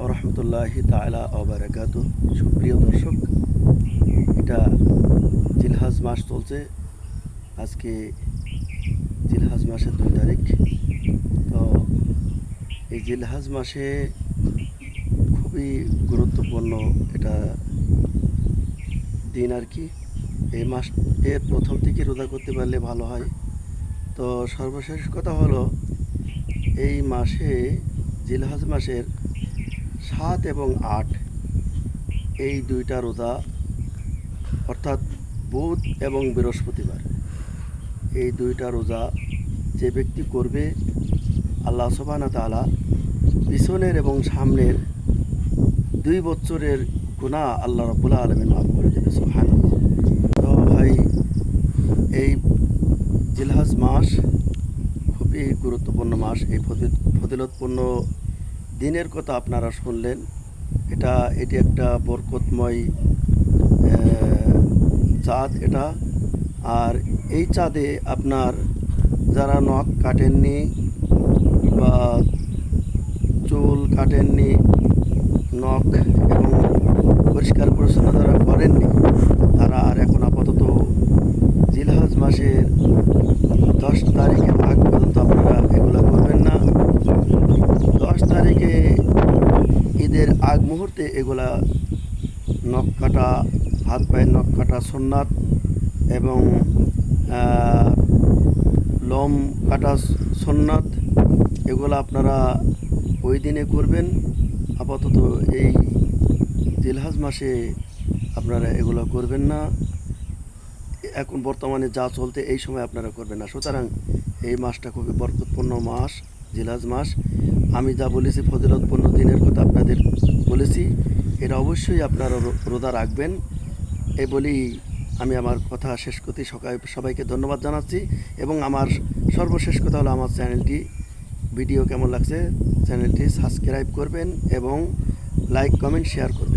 ওয়া রাহমাতুল্লাহি তাআলা ওয়া বারাকাতুহু। সুপ্রিয় দর্শক, এটা জিলহজ মাস চলছে। আজকে জিলহজ মাসের 2 তারিখ। তো এই জিলহজ মাসে খুবই গুরুত্বপূর্ণ এটা দিন আর কি। এই মাসে প্রথম থেকে রোজা করতে পারলে ভালো হয়। তো সর্বশেষ কথা হলো, এই মাসে জিলহজ মাসের 7 এবং 8 এই 2টা রোজা, অর্থাৎ বুধ এবং বৃহস্পতিবার, এই 2টা রোজা যে ব্যক্তি করবে, আল্লাহ সুবহানাহু ওয়া তাআলা পিছনের এবং সামনের 2 বছরের গুনাহ আল্লাহ রাব্বুল আলামিন মাফ করে দেবে। সুবহানাল্লাহ। তো ভাই, এই জিলহজ মাস খুবই গুরুত্বপূর্ণ মাস। এই ফজিলতপূর্ণ দিনের কথা আপনারা শুনলেন। এটি একটা বরকতময় চাঁদ এটা। আর এই চাঁদে আপনার যারা নখ কাটেননি বা চুল কাটেননি, নখ এবং পরিষ্কার পরিচ্ছন্ন যারা করেননি, তারা আর এখন আপাতত জিলহজ মাসের 10 তারিখের আগ পর্যন্ত আপনারা এগুলো করবেন না। 10 তারিখে ঈদের আগ মুহূর্তে এগুলা নখ কাটা, হাত পায়ের নখ কাটা সুন্নাত, এবং লোম কাটা সুন্নাত, এগুলো আপনারা ওই দিনে করবেন। আপাতত এই জিলহজ মাসে আপনারা এগুলো করবেন না। এখন বর্তমানে যা চলতে এই সময় আপনারা করবেন না। সুতরাং এই মাসটা খুবই বরকতপূর্ণ মাস, জিলহজ মাস। আমি যা বলেছি ফজিলতপূর্ণ দিনের কথা আপনাদের বলেছি, এটা অবশ্যই আপনারা রোজা রাখবেন। এই বলেই আমি আমার কথা শেষ করতে সবাইকে ধন্যবাদ জানাচ্ছি। এবং আমার সর্বশেষ কথা হলো, আমার ভিডিও কেমন লাগছে, চ্যানেলটি সাবস্ক্রাইব করবেন এবং লাইক, কমেন্ট, শেয়ার করবেন।